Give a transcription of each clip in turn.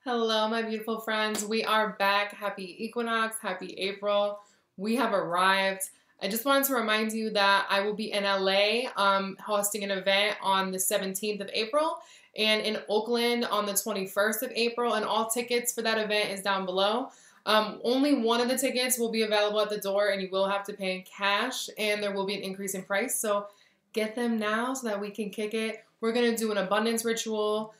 Hello, my beautiful friends. We are back. Happy equinox, happy April. We have arrived. I just wanted to remind you that I will be in LA hosting an event on the 17th of April and in Oakland on the 21st of April, and all tickets for that event is down below. Only one of the tickets will be available at the door, and you will have to pay in cash, and there will be an increase in price. So get them now so that we can kick it. We're going to do an abundance ritual.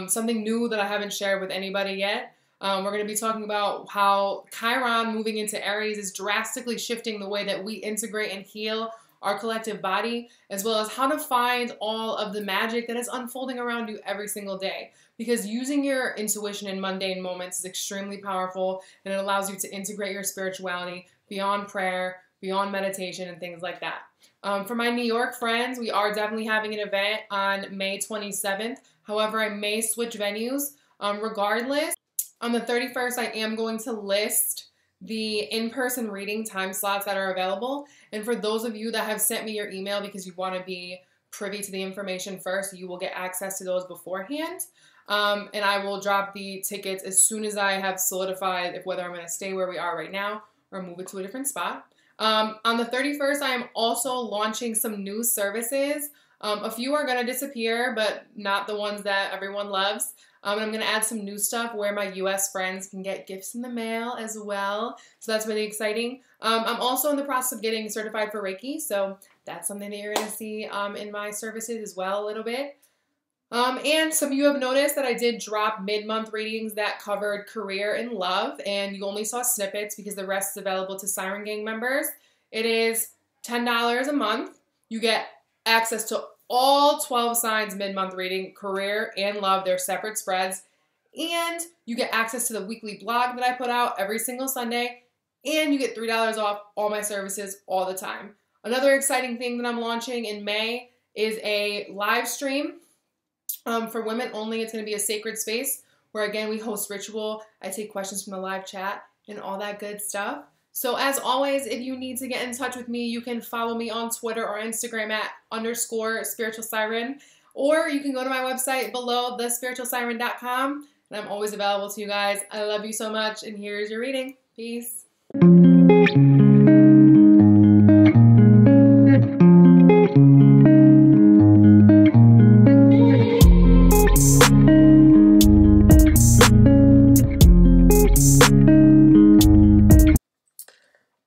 Something new that I haven't shared with anybody yet. We're going to be talking about how Chiron moving into Aries is drastically shifting the way that we integrate and heal our collective body, as well as how to find all of the magic that is unfolding around you every single day. Because using your intuition in mundane moments is extremely powerful, and it allows you to integrate your spirituality beyond prayer, beyond meditation, and things like that. For my New York friends, we are definitely having an event on May 27th. However, I may switch venues. Regardless, on the 31st, I am going to list the in-person reading time slots that are available. And for those of you that have sent me your email because you want to be privy to the information first, you will get access to those beforehand. And I will drop the tickets as soon as I have solidified whether I'm going to stay where we are right now or move it to a different spot. On the 31st, I am also launching some new services. A few are going to disappear, but not the ones that everyone loves. And I'm going to add some new stuff where my US friends can get gifts in the mail as well. So that's really exciting. I'm also in the process of getting certified for Reiki. So that's something that you're going to see in my services as well a little bit. And some of you have noticed that I did drop mid-month readings that covered career and love, and you only saw snippets because the rest is available to Siren Gang members. It is $10 a month. You get access to all 12 signs mid-month reading, career and love. They're separate spreads. And you get access to the weekly blog that I put out every single Sunday. And you get $3 off all my services all the time. Another exciting thing that I'm launching in May is a live stream for women only. It's going to be a sacred space where, again, we host ritual. I take questions from the live chat and all that good stuff. So as always, if you need to get in touch with me, you can follow me on Twitter or Instagram at _spiritualsiren, or you can go to my website below, thespiritualsiren.com, and I'm always available to you guys. I love you so much, and here's your reading. Peace.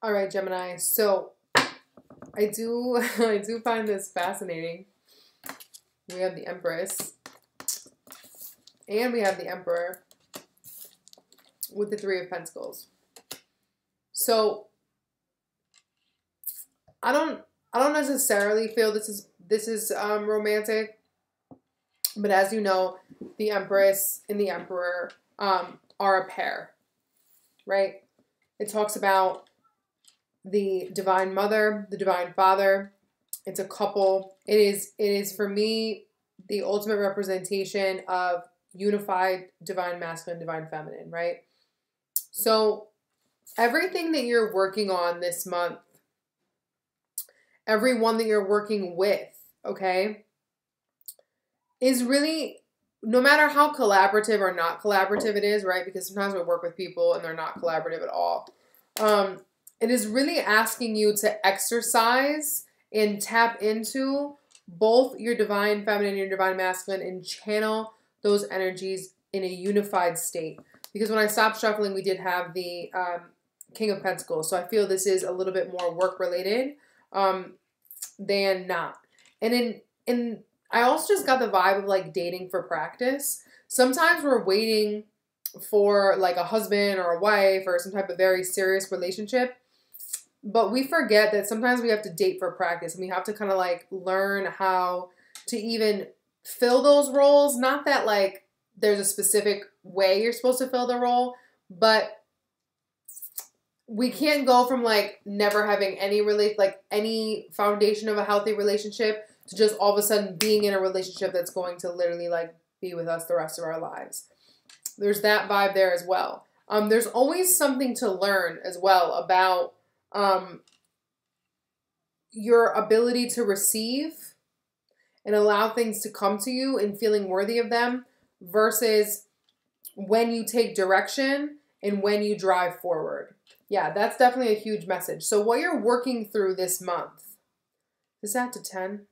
All right, Gemini. So I do find this fascinating. We have the Empress and we have the Emperor with the Three of Pentacles. So I don't necessarily feel this is romantic, but as you know, the Empress and the Emperor are a pair, right? It talks about the Divine Mother, the Divine Father. It's a couple. It is for me the ultimate representation of unified Divine Masculine, Divine Feminine, right? So everything that you're working on this month, everyone that you're working with, okay, is really, no matter how collaborative or not collaborative it is, right? Because sometimes we work with people and they're not collaborative at all. It is really asking you to exercise and tap into both your Divine Feminine and your Divine Masculine and channel those energies in a unified state. Because when I stopped shuffling, we did have the King of Pentacles. So I feel this is a little bit more work-related than not. And I also just got the vibe of like dating for practice. Sometimes we're waiting for like a husband or a wife or some type of very serious relationship. But we forget that sometimes we have to date for practice, and we have to kind of like learn how to even fill those roles. Not that like there's a specific way you're supposed to fill the role, but we can't go from like never having any foundation of a healthy relationship to just all of a sudden being in a relationship that's going to literally like be with us the rest of our lives. There's that vibe there as well. There's always something to learn as well about your ability to receive and allow things to come to you and feeling worthy of them versus when you take direction and when you drive forward. Yeah, that's definitely a huge message. So what you're working through this month, does that to 10?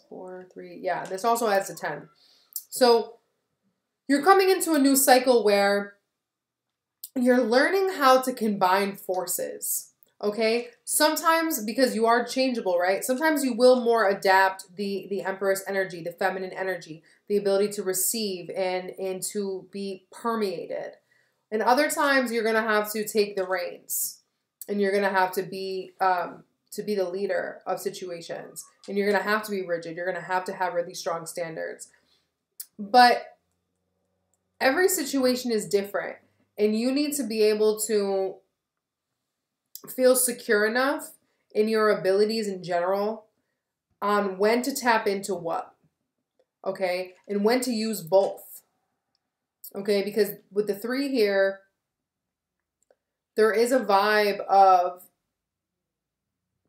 4, 3, yeah, this also adds to 10. So you're coming into a new cycle where you're learning how to combine forces, okay? Sometimes, because you are changeable, right? Sometimes you will more adapt the Empress energy, the feminine energy, the ability to receive and to be permeated. And other times you're going to have to take the reins and you're going to have to be the leader of situations. And you're going to have to be rigid. You're going to have really strong standards. But every situation is different. And you need to be able to feel secure enough in your abilities in general on when to tap into what, okay? And when to use both, okay? Because with the 3 here, there is a vibe of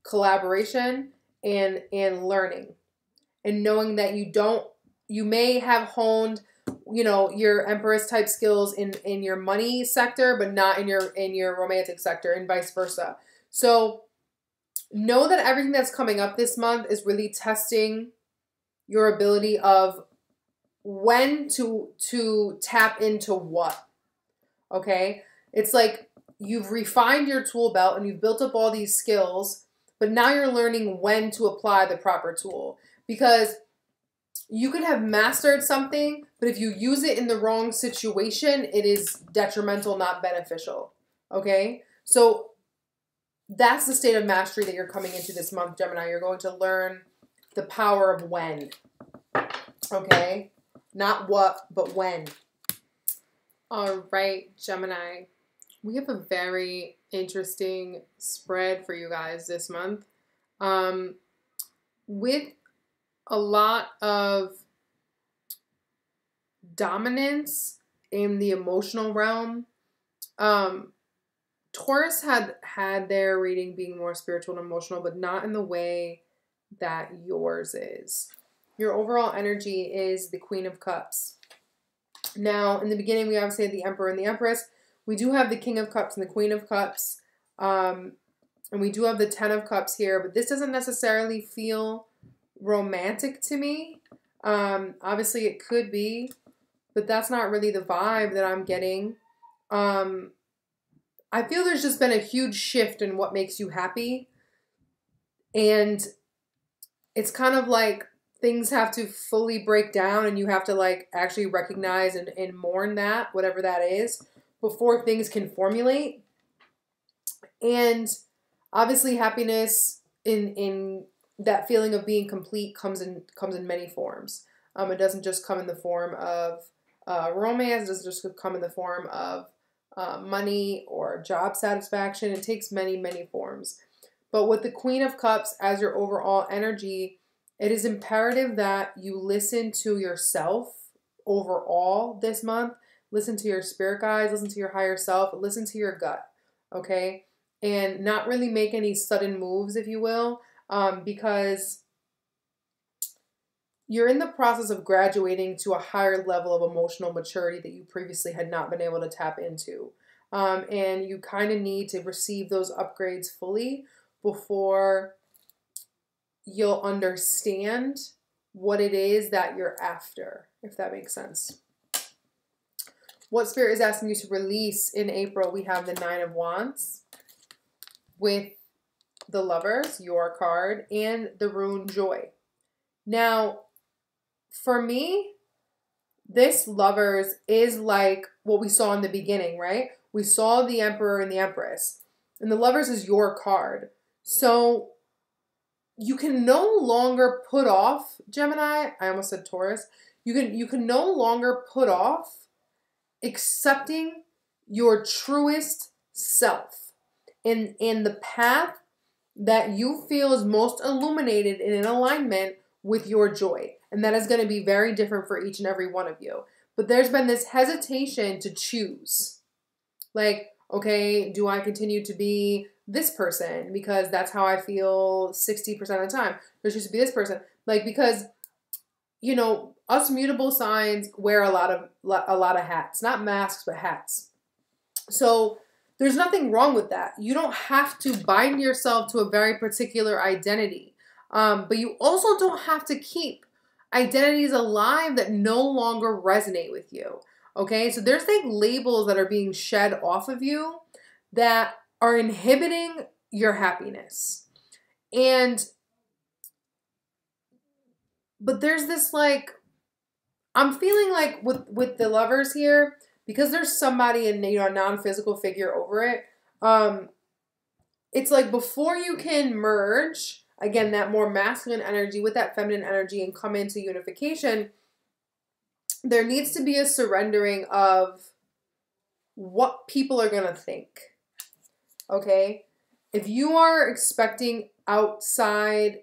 collaboration and learning. And knowing that you may have honed, you know, your Empress type skills in your money sector, but not in your romantic sector, and vice versa. So know that everything that's coming up this month is really testing your ability of when to tap into what. Okay? It's like you've refined your tool belt and you've built up all these skills, but now you're learning when to apply the proper tool. Because you could have mastered something, but if you use it in the wrong situation, it is detrimental, not beneficial. Okay? So that's the state of mastery that you're coming into this month, Gemini. You're going to learn the power of when. Okay? Not what, but when. All right, Gemini. We have a very interesting spread for you guys this month. With a lot of dominance in the emotional realm. Taurus had their reading being more spiritual and emotional, but not in the way that yours is. Your overall energy is the Queen of Cups. Now, in the beginning, we obviously had the Emperor and the Empress. We do have the King of Cups and the Queen of Cups. And we do have the Ten of Cups here, but this doesn't necessarily feel romantic to me. Obviously it could be, but that's not really the vibe that I'm getting. I feel there's just been a huge shift in what makes you happy, and it's kind of like things have to fully break down and you have to like actually recognize and mourn that, whatever that is, before things can formulate. And obviously happiness in that feeling of being complete comes in many forms. It doesn't just come in the form of romance. It doesn't just come in the form of money or job satisfaction. It takes many, many forms. But with the Queen of Cups as your overall energy, it is imperative that you listen to yourself overall this month. Listen to your spirit guides. Listen to your higher self. Listen to your gut. Okay? And not really make any sudden moves, if you will. Because you're in the process of graduating to a higher level of emotional maturity that you previously had not been able to tap into. And you kind of need to receive those upgrades fully before you'll understand what it is that you're after, if that makes sense. What Spirit is asking you to release in April, we have the Nine of Wands with the Lovers, your card, and the rune Joy. Now, for me, this Lovers is like what we saw in the beginning, right? We saw the Emperor and the Empress, and the Lovers is your card. So you can no longer put off, Gemini, I almost said Taurus, you can no longer put off accepting your truest self in the path that you feel is most illuminated and in alignment with your joy. And that is going to be very different for each and every one of you. But there's been this hesitation to choose. Like, okay, do I continue to be this person because that's how I feel 60% of the time? Or choose to be this person. Like, because, you know, us mutable signs wear a lot of hats, not masks, but hats. So there's nothing wrong with that. You don't have to bind yourself to a very particular identity. But you also don't have to keep identities alive that no longer resonate with you. Okay, so there's like labels that are being shed off of you that are inhibiting your happiness. But there's this like, I'm feeling like with the Lovers here, because there's somebody in, you know, a non-physical figure over it, it's like before you can merge, again, that more masculine energy with that feminine energy and come into unification, there needs to be a surrendering of what people are going to think. Okay? If you are expecting outside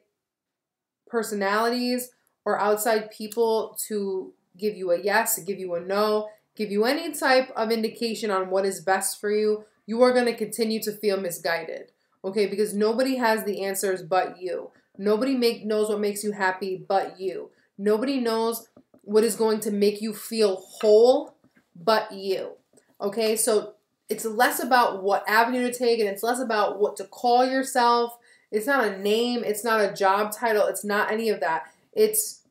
personalities or outside people to give you a yes, give you a no, give you any type of indication on what is best for you, you are going to continue to feel misguided. Okay? Because nobody has the answers but you. Nobody knows what makes you happy but you. Nobody knows what is going to make you feel whole but you. Okay? So it's less about what avenue to take, and it's less about what to call yourself. It's not a name. It's not a job title. It's not any of that. It's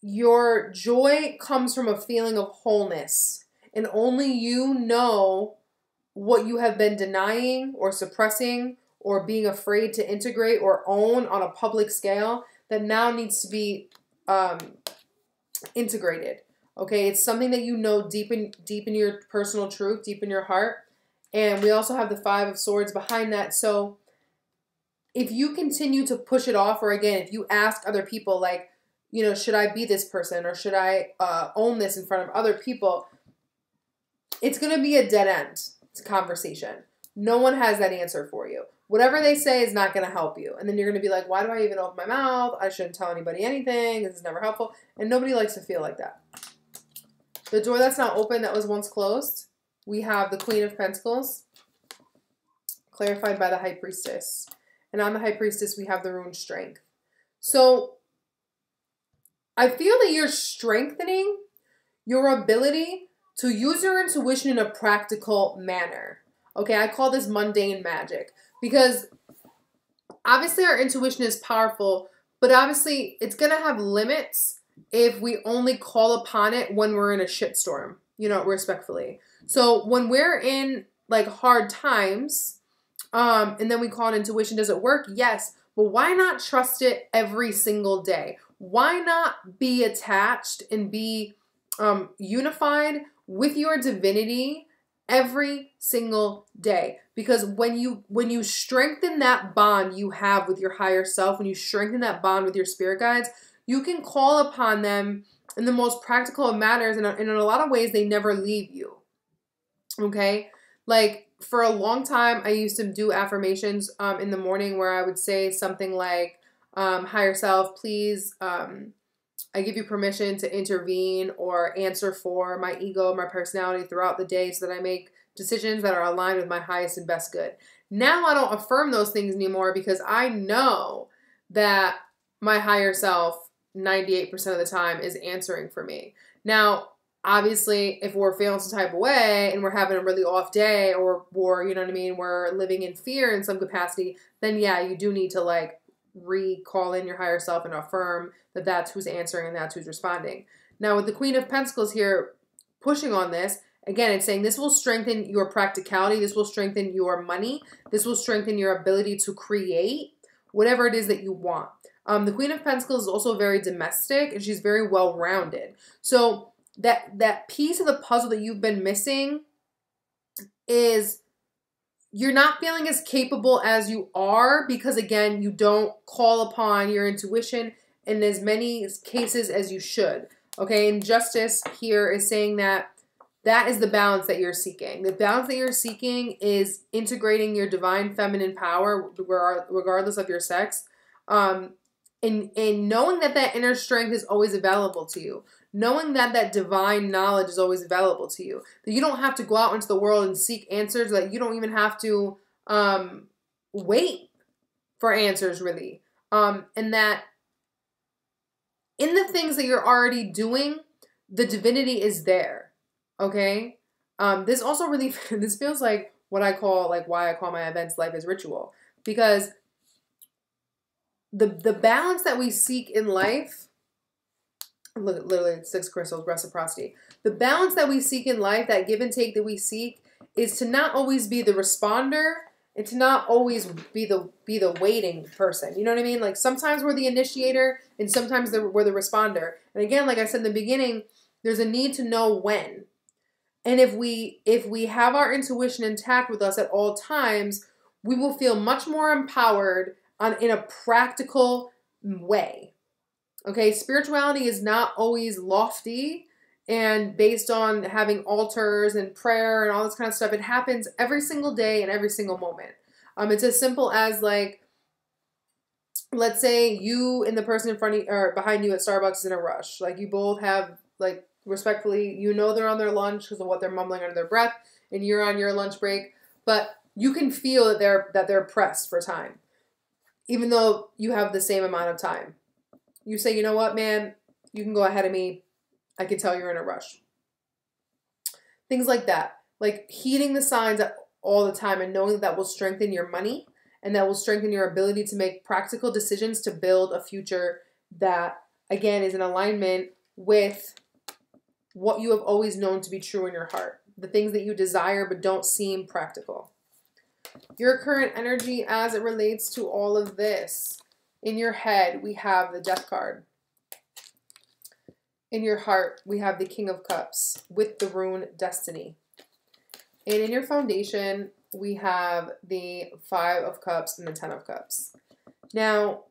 your joy comes from a feeling of wholeness, and only you know what you have been denying or suppressing or being afraid to integrate or own on a public scale that now needs to be integrated. Okay, it's something that you know deep in your personal truth, deep in your heart. And we also have the Five of Swords behind that. So if you continue to push it off, or again, if you ask other people, like, you know, should I be this person, or should I own this in front of other people, it's going to be a dead end conversation. No one has that answer for you. Whatever they say is not going to help you. And then you're going to be like, why do I even open my mouth? I shouldn't tell anybody anything. This is never helpful. And nobody likes to feel like that. The door that's now open that was once closed, we have the Queen of Pentacles, clarified by the High Priestess. And on the High Priestess, we have the rune Strength. So I feel that you're strengthening your ability to use your intuition in a practical manner. Okay, I call this mundane magic, because obviously our intuition is powerful, but obviously it's going to have limits if we only call upon it when we're in a shitstorm, you know, respectfully. So when we're in like hard times, and then we call it intuition, does it work? Yes. But why not trust it every single day? Why not be attached and be unified with your divinity every single day? Because when you strengthen that bond you have with your higher self, when you strengthen that bond with your spirit guides, you can call upon them in the most practical of matters, and in a lot of ways, they never leave you. Okay? Like, for a long time, I used to do affirmations in the morning where I would say something like, higher self, please, I give you permission to intervene or answer for my ego, my personality throughout the day so that I make decisions that are aligned with my highest and best good. Now I don't affirm those things anymore because I know that my higher self 98% of the time is answering for me. Now, obviously, if we're feeling some type of way and we're having a really off day, or you know what I mean, we're living in fear in some capacity, then yeah, you do need to like recall in your higher self and affirm that that's who's answering and that's who's responding. Now, with the Queen of Pentacles here pushing on this, again, it's saying this will strengthen your practicality, this will strengthen your money, this will strengthen your ability to create whatever it is that you want. The Queen of Pentacles is also very domestic, and she's very well-rounded. So that piece of the puzzle that you've been missing is you're not feeling as capable as you are because, again, you don't call upon your intuition in as many cases as you should. Okay, and Justice here is saying that that is the balance that you're seeking. The balance that you're seeking is integrating your divine feminine power, regardless of your sex, and knowing that that inner strength is always available to you. Knowing that that divine knowledge is always available to you. That you don't have to go out into the world and seek answers. That you don't even have to wait for answers, really. And that in the things that you're already doing, the divinity is there. Okay? This also really, this feels like what I call, like why I call my events Life is Ritual. Because the balance that we seek in life, look, literally 6 crystals, reciprocity. The balance that we seek in life, that give and take that we seek, is to not always be the responder and to not always be the waiting person. You know what I mean? Like sometimes we're the initiator and sometimes we're the responder. And again, like I said in the beginning, there's a need to know when. And if we have our intuition intact with us at all times, we will feel much more empowered in a practical way. Okay, spirituality is not always lofty and based on having altars and prayer and all this kind of stuff. It happens every single day and every single moment. It's as simple as, like, let's say you and the person in front of you or behind you at Starbucks is in a rush. Like, you both have, like, respectfully, you know they're on their lunch because of what they're mumbling under their breath, and you're on your lunch break, but you can feel that they're pressed for time, even though you have the same amount of time. You say, you know what, man, you can go ahead of me. I can tell you're in a rush. Things like that. Like heeding the signs all the time and knowing that will strengthen your money and that will strengthen your ability to make practical decisions to build a future that, again, is in alignment with what you have always known to be true in your heart. The things that you desire but don't seem practical. Your current energy as it relates to all of this. In your head, we have the Death card. In your heart, we have the King of Cups with the rune Destiny. And in your foundation, we have the 5 of Cups and the 10 of Cups. Now,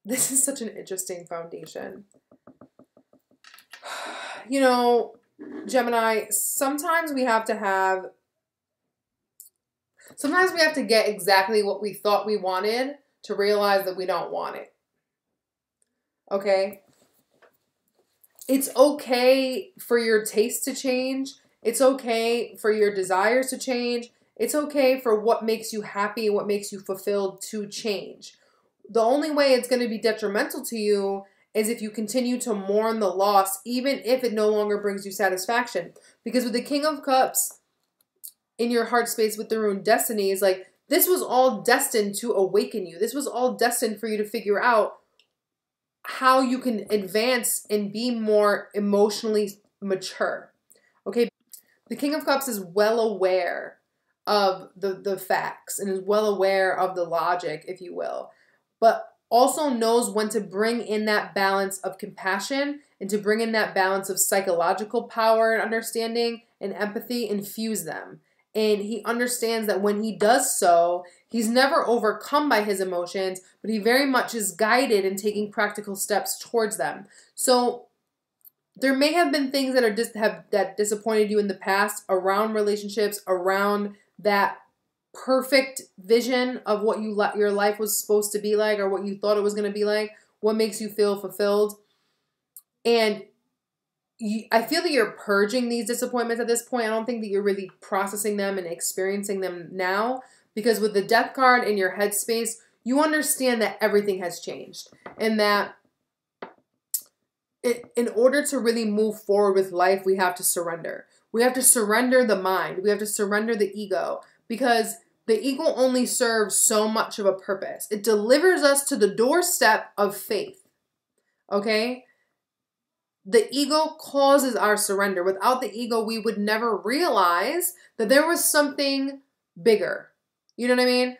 this is such an interesting foundation. You know, Gemini, sometimes we have to get exactly what we thought we wanted to realize that we don't want it. Okay? It's okay for your taste to change. It's okay for your desires to change. It's okay for what makes you happy and what makes you fulfilled to change. The only way it's going to be detrimental to you is if you continue to mourn the loss, even if it no longer brings you satisfaction. Because with the King of Cups in your heart space with the rune Destiny, is like, this was all destined to awaken you. This was all destined for you to figure out how you can advance and be more emotionally mature. Okay? The King of Cups is well aware of the facts and is well aware of the logic, if you will, but also knows when to bring in that balance of compassion and to bring in that balance of psychological power and understanding and empathy, infuse them. And he understands that when he does so, he's never overcome by his emotions, but he very much is guided in taking practical steps towards them. So there may have been things that disappointed you in the past around relationships, around that perfect vision of what your life was supposed to be like or what you thought it was going to be like, what makes you feel fulfilled. And I feel that you're purging these disappointments at this point. I don't think that you're really processing them and experiencing them now, because with the Death card in your headspace, you understand that everything has changed and that in order to really move forward with life, we have to surrender. We have to surrender the mind. We have to surrender the ego, because the ego only serves so much of a purpose. It delivers us to the doorstep of faith. Okay? The ego causes our surrender. Without the ego, we would never realize that there was something bigger. You know what I mean?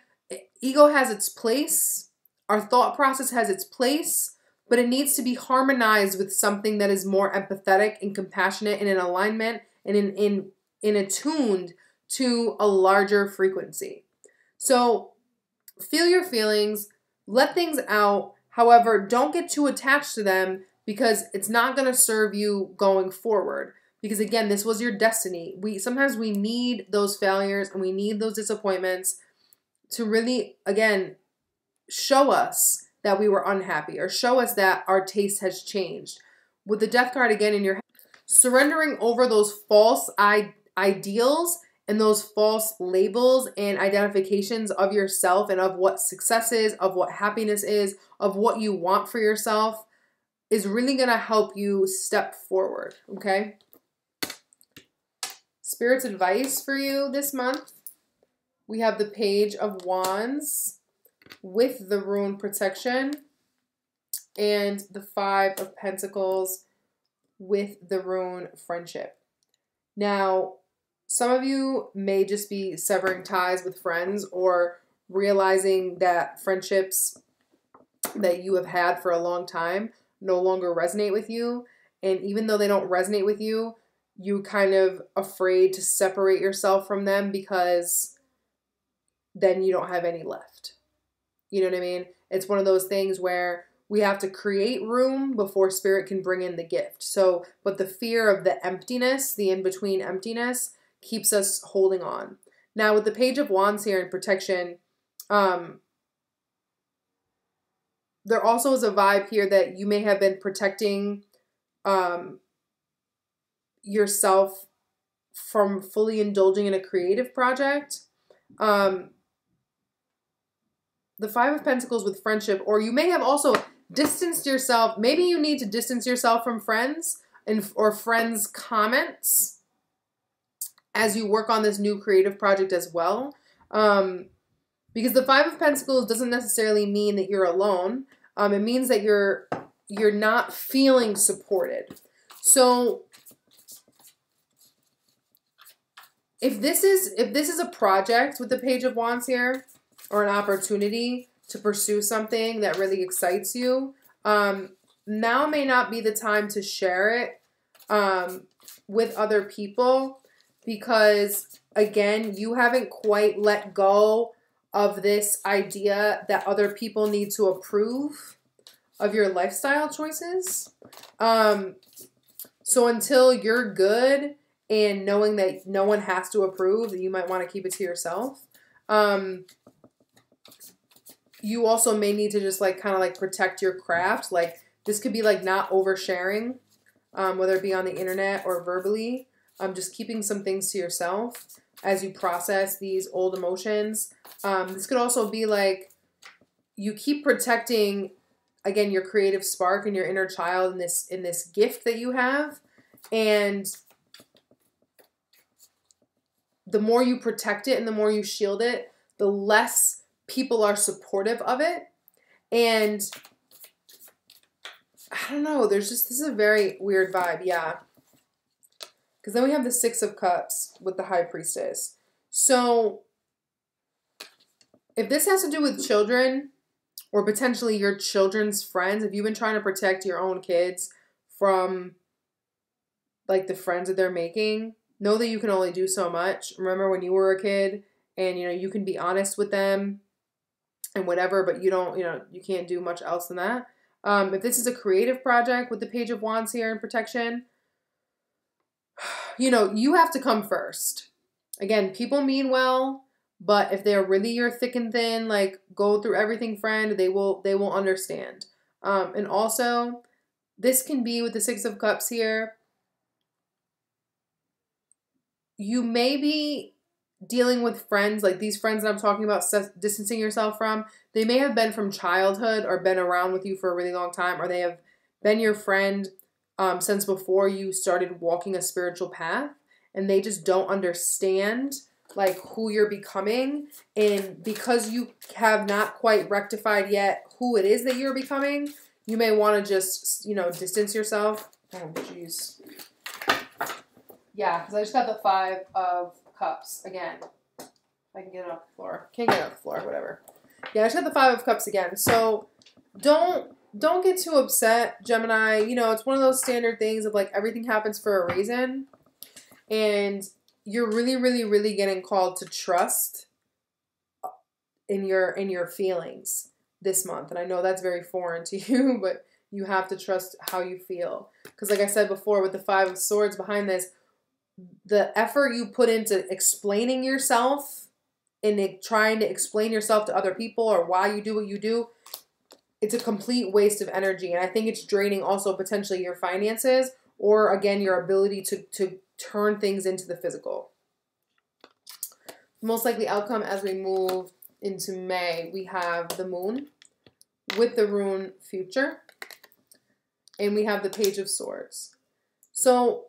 Ego has its place. Our thought process has its place, but it needs to be harmonized with something that is more empathetic and compassionate and in alignment and in attuned to a larger frequency. So feel your feelings, let things out. However, don't get too attached to them, because it's not going to serve you going forward. Because again, this was your destiny. Sometimes we need those failures and we need those disappointments to really, again, show us that we were unhappy or show us that our taste has changed. With the Death card again in your head, surrendering over those false ideals and those false labels and identifications of yourself and of what success is, of what happiness is, of what you want for yourself. is really going to help you step forward, okay? Spirit's advice for you this month. We have the Page of Wands with the Rune Protection and the Five of Pentacles with the Rune Friendship. Now, some of you may just be severing ties with friends or realizing that friendships that you have had for a long time no longer resonate with you. And even though they don't resonate with you, you're kind of afraid to separate yourself from them because then you don't have any left. You know what I mean? It's one of those things where we have to create room before Spirit can bring in the gift. So, but the fear of the emptiness, the in-between emptiness, keeps us holding on. Now, with the Page of Wands here in protection, there also is a vibe here that you may have been protecting yourself from fully indulging in a creative project. The Five of Pentacles with friendship, or you may have also distanced yourself. Maybe you need to distance yourself from friends or friends' comments as you work on this new creative project as well. Because the Five of Pentacles doesn't necessarily mean that you're alone. It means that you're not feeling supported. So if this is a project with the Page of Wands here, or an opportunity to pursue something that really excites you, now may not be the time to share it with other people, because again, you haven't quite let go of this idea that other people need to approve of your lifestyle choices. So until you're good and knowing that no one has to approve, that you might want to keep it to yourself. You also may need to just like kind of like protect your craft. Like this could be like not oversharing, whether it be on the internet or verbally. Just keeping some things to yourself as you process these old emotions. This could also be like you keep protecting, again, your creative spark and your inner child in this gift that you have. And the more you protect it and the more you shield it, the less people are supportive of it. And I don't know, this is a very weird vibe, yeah. Because then we have the Six of Cups with the High Priestess. So if this has to do with children or potentially your children's friends, if you've been trying to protect your own kids from like the friends that they're making, know that you can only do so much. Remember when you were a kid and, you can be honest with them and whatever, but you can't do much else than that. If this is a creative project with the Page of Wands here in protection, you have to come first. Again, people mean well, but if they're really your thick and thin, like go through everything friend, they will understand. And also, this can be with the Six of Cups here. You may be dealing with friends, like these friends that I'm talking about, distancing yourself from. They may have been from childhood or been around with you for a really long time, or they have been your friend since before you started walking a spiritual path, and they just don't understand like who you're becoming. And because you have not quite rectified yet who it is that you're becoming, you may want to just, distance yourself. Oh, jeez. Yeah, because I just got the Five of Cups again. If I can get it off the floor. Can't get it off the floor, whatever. Yeah, I just got the Five of Cups again. So don't get too upset, Gemini. It's one of those standard things of like everything happens for a reason. And you're really, really, really getting called to trust in your feelings this month. And I know that's very foreign to you, but you have to trust how you feel. Because like I said before, with the Five of Swords behind this, the effort you put into explaining yourself and trying to explain yourself to other people or why you do what you do, it's a complete waste of energy. And I think it's draining also potentially your finances or, again, your ability to turn things into the physical. Most likely outcome as we move into May, we have the Moon with the Rune Future. And we have the Page of Swords. So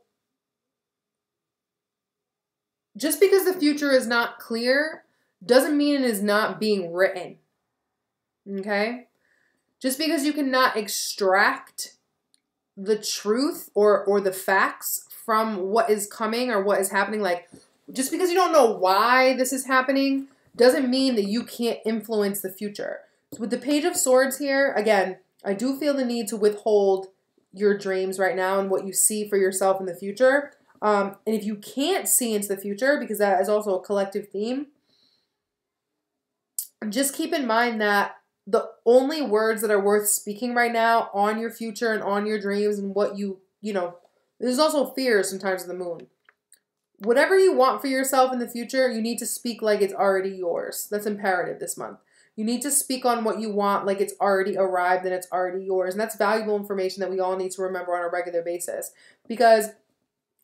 just because the future is not clear doesn't mean it is not being written. Okay? Just because you cannot extract the truth or the facts from what is coming or what is happening, like just because you don't know why this is happening doesn't mean that you can't influence the future. So with the Page of Swords here, again, I do feel the need to withhold your dreams right now and what you see for yourself in the future. And if you can't see into the future, because that is also a collective theme, just keep in mind that the only words that are worth speaking right now on your future and on your dreams and what you know, there's also fear sometimes in the moon. Whatever you want for yourself in the future, you need to speak like it's already yours. That's imperative this month. You need to speak on what you want like it's already arrived and it's already yours. And that's valuable information that we all need to remember on a regular basis. Because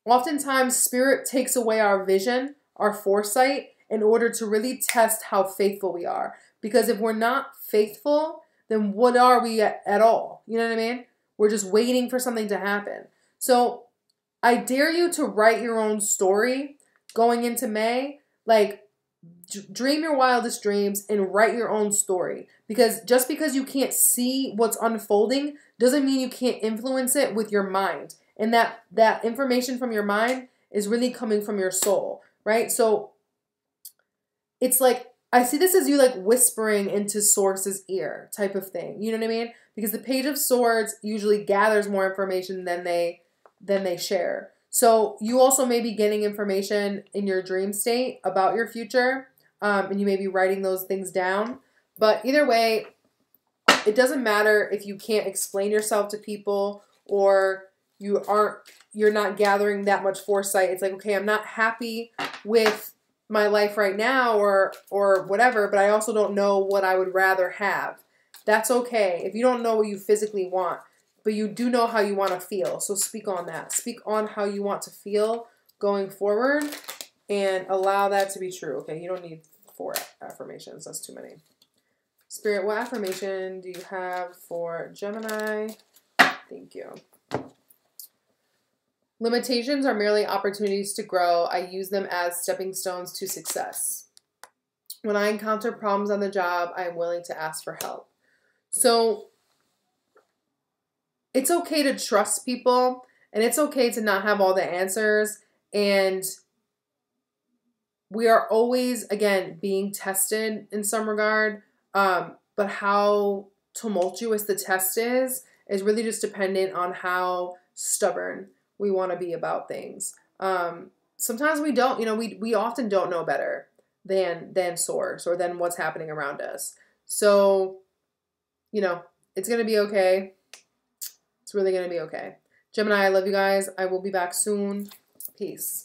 oftentimes spirit takes away our vision, our foresight, in order to really test how faithful we are. Because if we're not faithful, then what are we at all? You know what I mean? We're just waiting for something to happen. So I dare you to write your own story going into May. Like, dream your wildest dreams and write your own story. Because just because you can't see what's unfolding doesn't mean you can't influence it with your mind. And that information from your mind is really coming from your soul, right? So it's like, I see this as you like whispering into Source's ear type of thing. You know what I mean? Because the Page of Swords usually gathers more information than they share. So you also may be getting information in your dream state about your future, and you may be writing those things down. But either way, it doesn't matter if you can't explain yourself to people or you're not gathering that much foresight. It's like, okay, I'm not happy with my life right now or whatever, but I also don't know what I would rather have. That's okay. If you don't know what you physically want, but you do know how you want to feel. So speak on that. Speak on how you want to feel going forward and allow that to be true. Okay, you don't need 4 affirmations. That's too many. Spirit, what affirmation do you have for Gemini? Thank you. Limitations are merely opportunities to grow. I use them as stepping stones to success. When I encounter problems on the job, I am willing to ask for help. So it's okay to trust people, and it's okay to not have all the answers. And we are always, again, being tested in some regard. But how tumultuous the test is really just dependent on how stubborn we want to be about things. Sometimes we don't, we often don't know better than Source or than what's happening around us. So, it's going to be okay. It's really going to be okay. Gemini, I love you guys. I will be back soon. Peace.